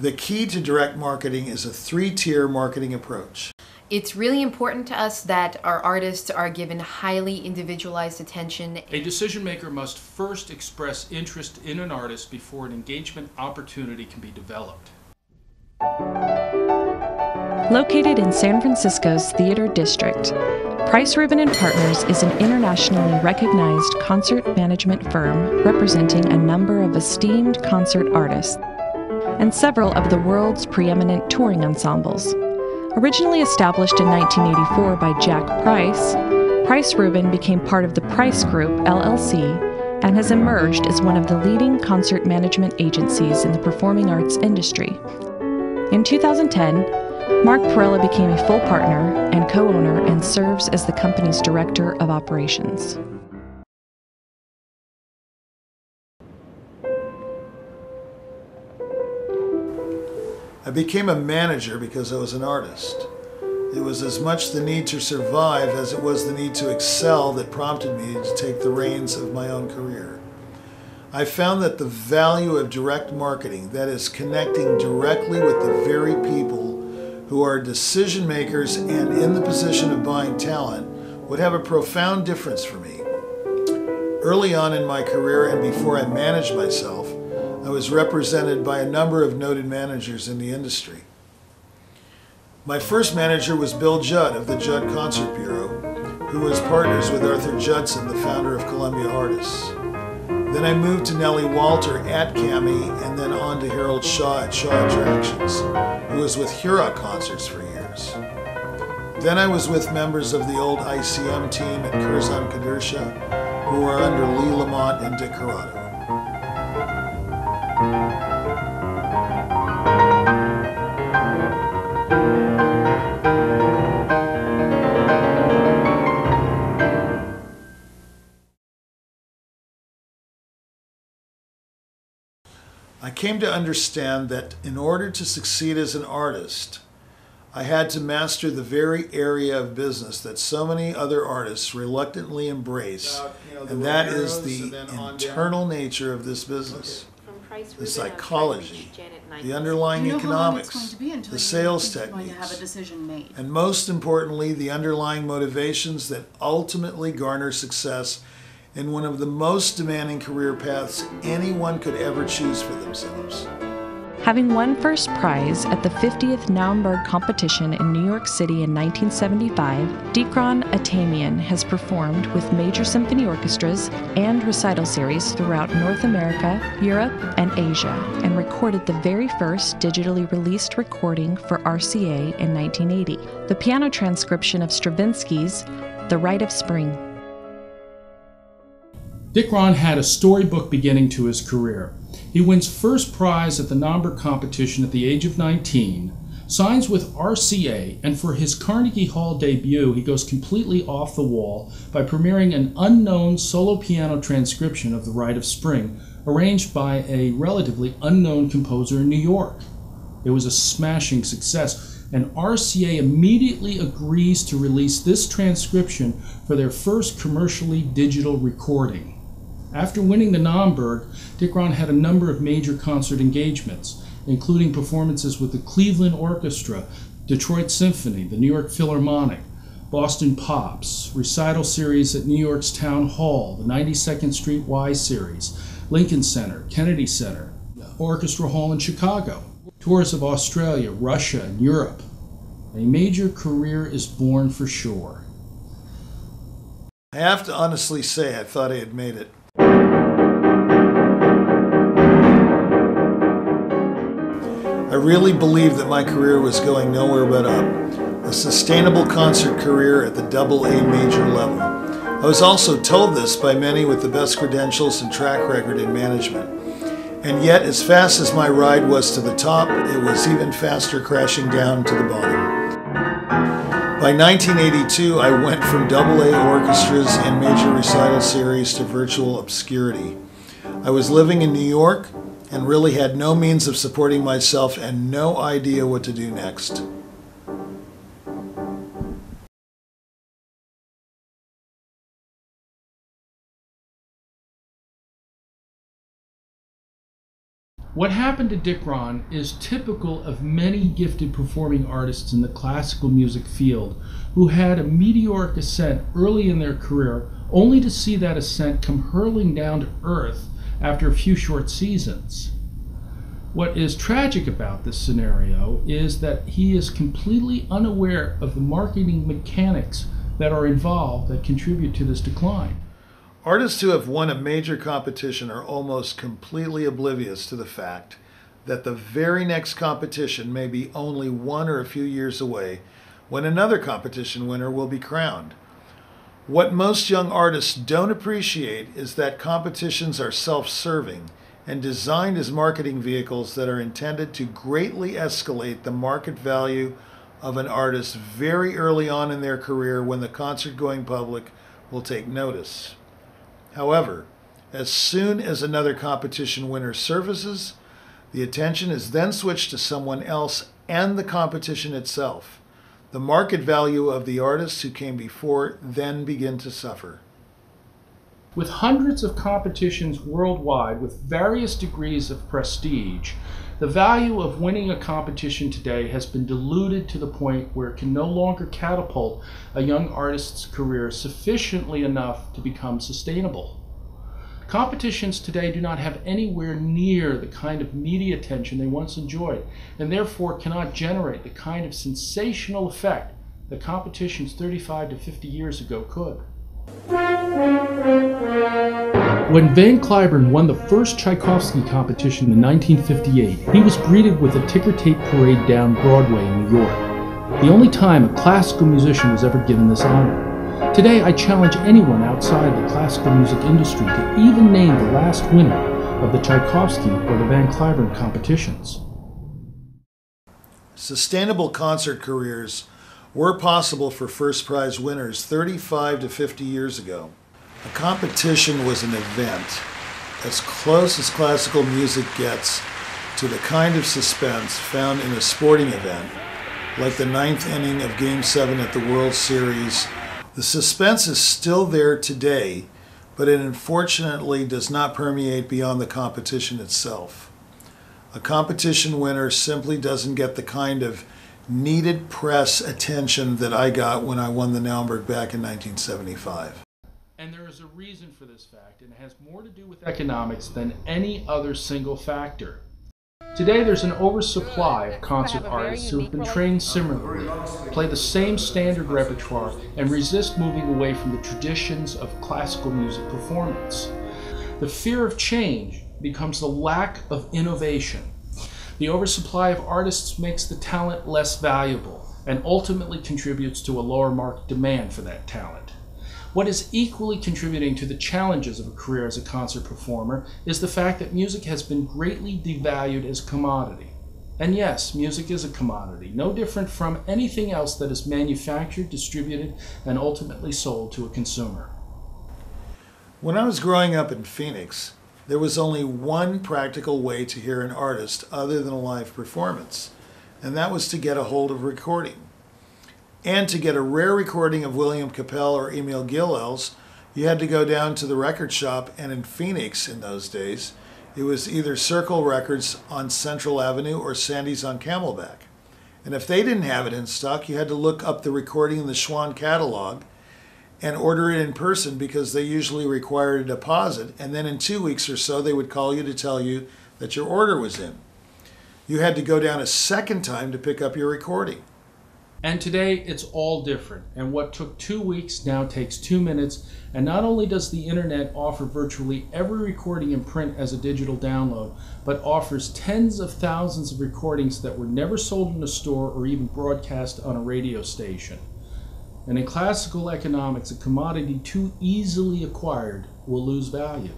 The key to direct marketing is a three-tier marketing approach. It's really important to us that our artists are given highly individualized attention. A decision maker must first express interest in an artist before an engagement opportunity can be developed. Located in San Francisco's Theater District, Price Rubin & Partners is an internationally recognized concert management firm representing a number of esteemed concert artists and several of the world's preeminent touring ensembles. Originally established in 1984 by Jack Price, Price Rubin became part of the Price Group, LLC, and has emerged as one of the leading concert management agencies in the performing arts industry. In 2010, Marc Parella became a full partner and co-owner and serves as the company's director of operations. I became a manager because I was an artist. It was as much the need to survive as it was the need to excel that prompted me to take the reins of my own career. I found that the value of direct marketing, that is, connecting directly with the very people who are decision makers and in the position of buying talent, would have a profound difference for me. Early on in my career and before I managed myself, I was represented by a number of noted managers in the industry. My first manager was Bill Judd of the Judd Concert Bureau, who was partners with Arthur Judson, the founder of Columbia Artists. Then I moved to Nellie Walter at Cambry and then on to Harold Shaw at Shaw Attractions, who was with Karrah Concerts for years. Then I was with members of the old ICM team at Curzon Kadersha, who were under Lee Lamont and Dick Corrado. I came to understand that in order to succeed as an artist, I had to master the very area of business that so many other artists reluctantly embrace, and that is the internal nature of this business. The psychology, the underlying economics, the sales techniques, and most importantly, the underlying motivations that ultimately garner success in one of the most demanding career paths anyone could ever choose for themselves. Having won first prize at the 50th Naumburg competition in New York City in 1975, Dikron Atamian has performed with major symphony orchestras and recital series throughout North America, Europe, and Asia, and recorded the very first digitally released recording for RCA in 1980, the piano transcription of Stravinsky's The Rite of Spring. Dikron had a storybook beginning to his career. He wins first prize at the Naumburg competition at the age of 19, signs with RCA, and for his Carnegie Hall debut, he goes completely off the wall by premiering an unknown solo piano transcription of The Rite of Spring, arranged by a relatively unknown composer in New York. It was a smashing success, and RCA immediately agrees to release this transcription for their first commercially digital recording. After winning the Naumburg, Dikron had a number of major concert engagements, including performances with the Cleveland Orchestra, Detroit Symphony, the New York Philharmonic, Boston Pops, recital series at New York's Town Hall, the 92nd Street Y Series, Lincoln Center, Kennedy Center, Orchestra Hall in Chicago, tours of Australia, Russia, and Europe. A major career is born for sure. I have to honestly say I thought I had made it. I really believed that my career was going nowhere but up. A sustainable concert career at the AA major level. I was also told this by many with the best credentials and track record in management. And yet, as fast as my ride was to the top, it was even faster crashing down to the bottom. By 1982, I went from AA orchestras and major recital series to virtual obscurity. I was living in New York and really had no means of supporting myself and no idea what to do next. What happened to Dick Ron is typical of many gifted performing artists in the classical music field who had a meteoric ascent early in their career, only to see that ascent come hurling down to earth after a few short seasons. What is tragic about this scenario is that he is completely unaware of the marketing mechanics that are involved that contribute to this decline. Artists who have won a major competition are almost completely oblivious to the fact that the very next competition may be only 1 or a few years away when another competition winner will be crowned. What most young artists don't appreciate is that competitions are self-serving and designed as marketing vehicles that are intended to greatly escalate the market value of an artist very early on in their career when the concert-going public will take notice. However, as soon as another competition winner surfaces, the attention is then switched to someone else and the competition itself. The market value of the artists who came before then begin to suffer. With hundreds of competitions worldwide with various degrees of prestige, the value of winning a competition today has been diluted to the point where it can no longer catapult a young artist's career sufficiently enough to become sustainable. Competitions today do not have anywhere near the kind of media attention they once enjoyed, and therefore cannot generate the kind of sensational effect that competitions 35 to 50 years ago could. When Van Cliburn won the first Tchaikovsky competition in 1958, he was greeted with a ticker tape parade down Broadway in New York, the only time a classical musician was ever given this honor. Today, I challenge anyone outside the classical music industry to even name the last winner of the Tchaikovsky or the Van Cliburn competitions. Sustainable concert careers were possible for first prize winners 35 to 50 years ago. A competition was an event, as close as classical music gets to the kind of suspense found in a sporting event, like the 9th inning of Game 7 at the World Series. The suspense is still there today, but it unfortunately does not permeate beyond the competition itself. A competition winner simply doesn't get the kind of needed press attention that I got when I won the Naumburg back in 1975. And there is a reason for this fact, and it has more to do with economics than any other single factor. Today there's an oversupply of concert artists who have been trained similarly, play the same standard repertoire, and resist moving away from the traditions of classical music performance. The fear of change becomes the lack of innovation. The oversupply of artists makes the talent less valuable and ultimately contributes to a lower market demand for that talent. What is equally contributing to the challenges of a career as a concert performer is the fact that music has been greatly devalued as a commodity. And yes, music is a commodity, no different from anything else that is manufactured, distributed, and ultimately sold to a consumer. When I was growing up in Phoenix, there was only one practical way to hear an artist other than a live performance, and that was to get a hold of a recording. And to get a rare recording of William Capell or Emil Gilels, you had to go down to the record shop, and in Phoenix in those days, it was either Circle Records on Central Avenue or Sandy's on Camelback. And if they didn't have it in stock, you had to look up the recording in the Schwann catalog and order it in person because they usually required a deposit, and then in 2 weeks or so they would call you to tell you that your order was in. You had to go down a second time to pick up your recording. And today it's all different, and what took 2 weeks now takes 2 minutes, and not only does the internet offer virtually every recording in print as a digital download, but offers tens of thousands of recordings that were never sold in a store or even broadcast on a radio station. And in classical economics, a commodity too easily acquired will lose value.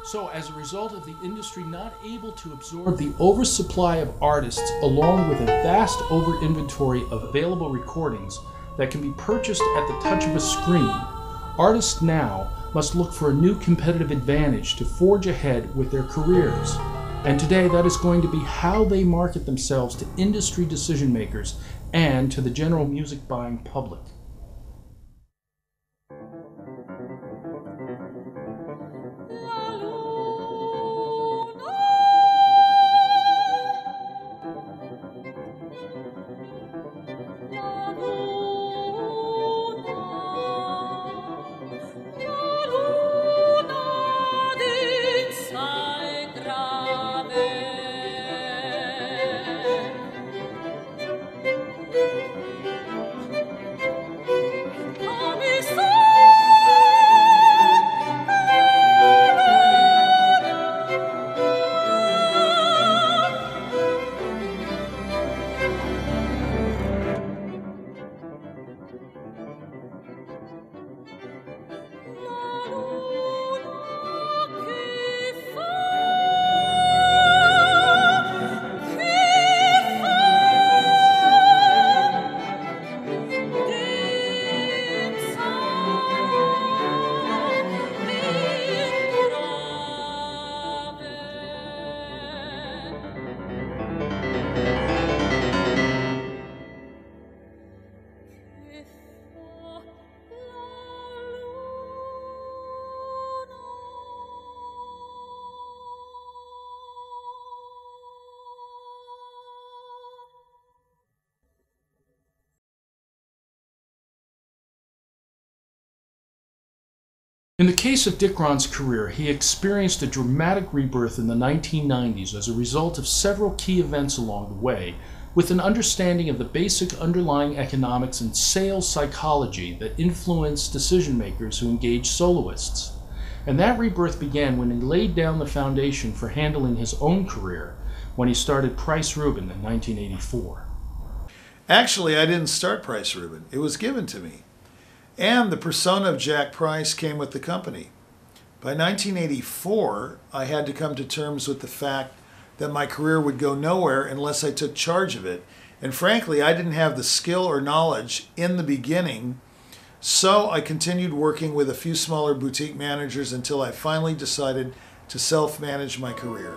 So as a result of the industry not able to absorb the oversupply of artists along with a vast over-inventory of available recordings that can be purchased at the touch of a screen, artists now must look for a new competitive advantage to forge ahead with their careers. And today that is going to be how they market themselves to industry decision makers and to the general music buying public. In the case of Dick Ron's career, he experienced a dramatic rebirth in the 1990s as a result of several key events along the way, with an understanding of the basic underlying economics and sales psychology that influenced decision makers who engage soloists. And that rebirth began when he laid down the foundation for handling his own career when he started Price Rubin in 1984. Actually, I didn't start Price Rubin. It was given to me. And the persona of Jack Price came with the company. By 1984, I had to come to terms with the fact that my career would go nowhere unless I took charge of it. And frankly, I didn't have the skill or knowledge in the beginning, so I continued working with a few smaller boutique managers until I finally decided to self-manage my career.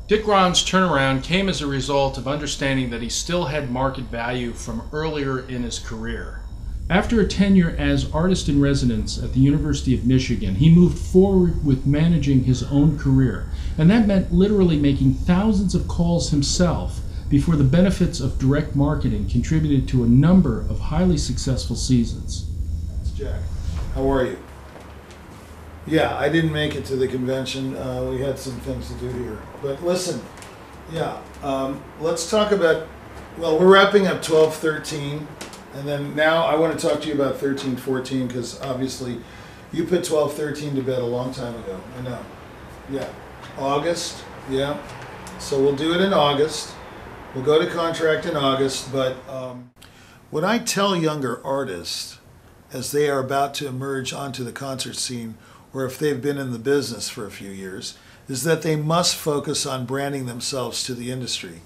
Dick Ron's turnaround came as a result of understanding that he still had market value from earlier in his career. After a tenure as artist-in-residence at the University of Michigan, he moved forward with managing his own career, and that meant literally making thousands of calls himself before the benefits of direct marketing contributed to a number of highly successful seasons. It's Jack. How are you? Yeah, I didn't make it to the convention. We had some things to do here. But listen, let's talk about, well, we're wrapping up 12-13, and then now I want to talk to you about 13-14, because obviously you put 12-13 to bed a long time ago. I know. Yeah. August, yeah. So we'll do it in August. We'll go to contract in August, but what I tell younger artists as they are about to emerge onto the concert scene, or if they've been in the business for a few years, is that they must focus on branding themselves to the industry.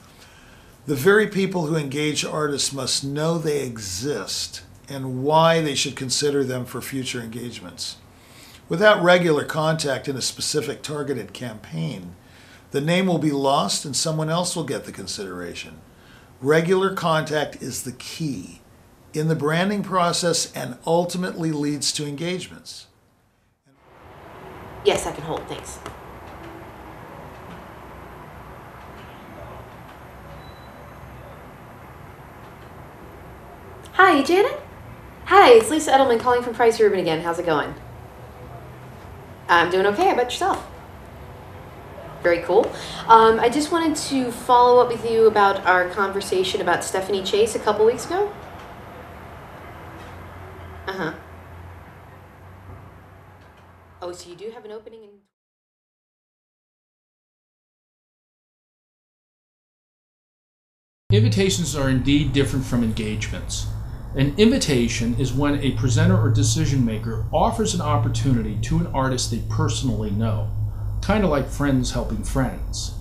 The very people who engage artists must know they exist and why they should consider them for future engagements. Without regular contact in a specific targeted campaign, the name will be lost and someone else will get the consideration. Regular contact is the key in the branding process and ultimately leads to engagements. Yes, I can hold, thanks. Hi, Janet? Hi, it's Lisa Edelman calling from Price Rubin again. How's it going? I'm doing okay. How about yourself? Very cool. I just wanted to follow up with you about our conversation about Stephanie Chase a couple weeks ago. Uh-huh. Oh, so you do have an opening in... Invitations are indeed different from engagements. An invitation is when a presenter or decision maker offers an opportunity to an artist they personally know, kind of like friends helping friends.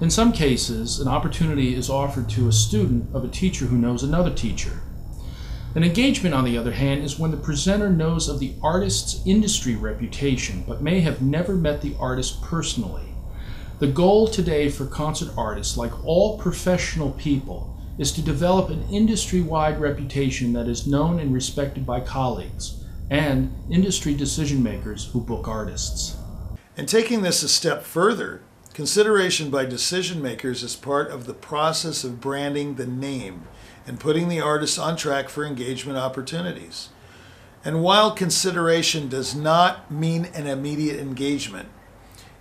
In some cases, an opportunity is offered to a student of a teacher who knows another teacher. An engagement, on the other hand, is when the presenter knows of the artist's industry reputation, but may have never met the artist personally. The goal today for concert artists, like all professional people, is to develop an industry-wide reputation that is known and respected by colleagues and industry decision-makers who book artists. And taking this a step further, consideration by decision makers is part of the process of branding the name and putting the artist on track for engagement opportunities. And while consideration does not mean an immediate engagement,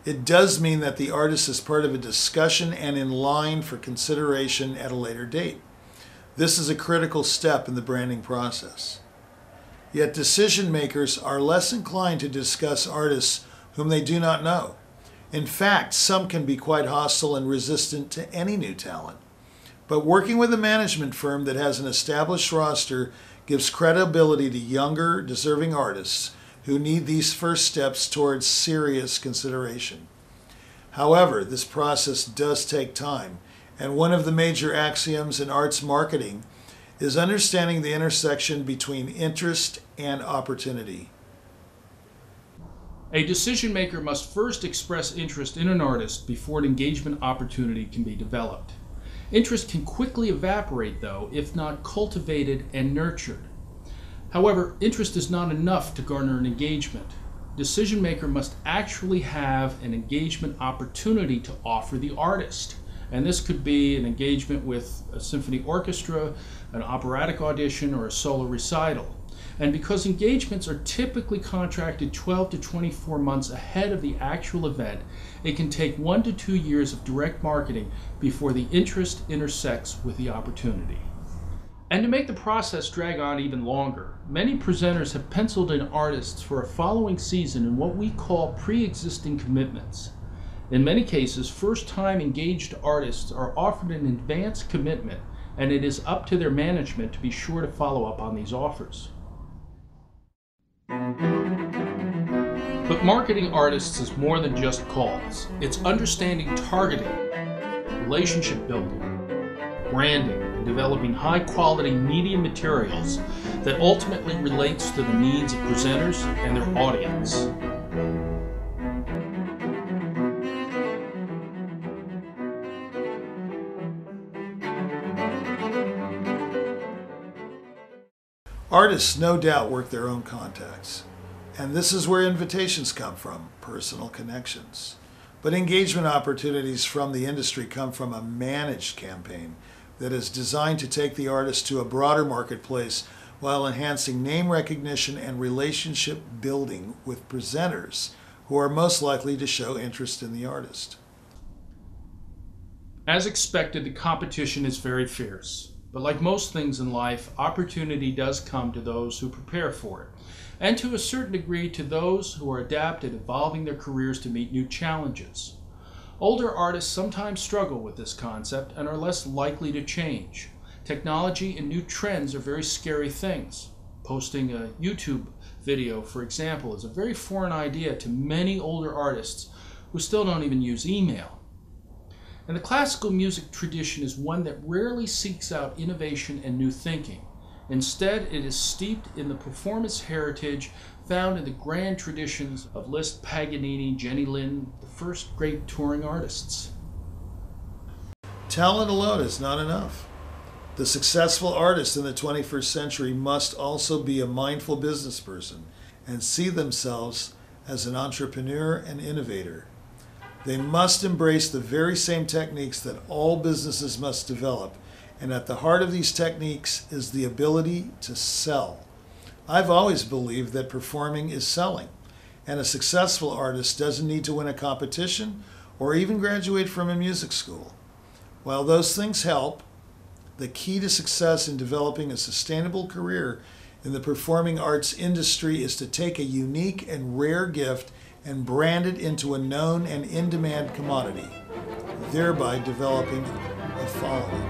it does mean that the artist is part of a discussion and in line for consideration at a later date. This is a critical step in the branding process. Yet decision makers are less inclined to discuss artists whom they do not know. In fact, some can be quite hostile and resistant to any new talent. But working with a management firm that has an established roster gives credibility to younger, deserving artists who need these first steps towards serious consideration. However, this process does take time, and one of the major axioms in arts marketing is understanding the intersection between interest and opportunity. A decision maker must first express interest in an artist before an engagement opportunity can be developed. Interest can quickly evaporate, though, if not cultivated and nurtured. However, interest is not enough to garner an engagement. Decision maker must actually have an engagement opportunity to offer the artist. And this could be an engagement with a symphony orchestra, an operatic audition, or a solo recital. And because engagements are typically contracted 12 to 24 months ahead of the actual event, it can take 1 to 2 years of direct marketing before the interest intersects with the opportunity. And to make the process drag on even longer, many presenters have penciled in artists for a following season in what we call pre-existing commitments. In many cases, first-time engaged artists are offered an advance commitment, and it is up to their management to be sure to follow up on these offers. But marketing artists is more than just calls. It's understanding targeting, relationship building, branding, and developing high-quality media materials that ultimately relates to the needs of presenters and their audience. Artists no doubt work their own contacts, and this is where invitations come from, personal connections. But engagement opportunities from the industry come from a managed campaign that is designed to take the artist to a broader marketplace while enhancing name recognition and relationship building with presenters who are most likely to show interest in the artist. As expected, the competition is very fierce. But like most things in life, opportunity does come to those who prepare for it, and to a certain degree to those who are adept at evolving their careers to meet new challenges. Older artists sometimes struggle with this concept and are less likely to change. Technology and new trends are very scary things. Posting a YouTube video, for example, is a very foreign idea to many older artists who still don't even use email. And the classical music tradition is one that rarely seeks out innovation and new thinking. Instead, it is steeped in the performance heritage found in the grand traditions of Liszt, Paganini, Jenny Lind, the first great touring artists. Talent alone is not enough. The successful artist in the 21st century must also be a mindful business person and see themselves as an entrepreneur and innovator. They must embrace the very same techniques that all businesses must develop, and at the heart of these techniques is the ability to sell. I've always believed that performing is selling, and a successful artist doesn't need to win a competition or even graduate from a music school. While those things help, the key to success in developing a sustainable career in the performing arts industry is to take a unique and rare gift and brand it into a known and in-demand commodity, thereby developing a following.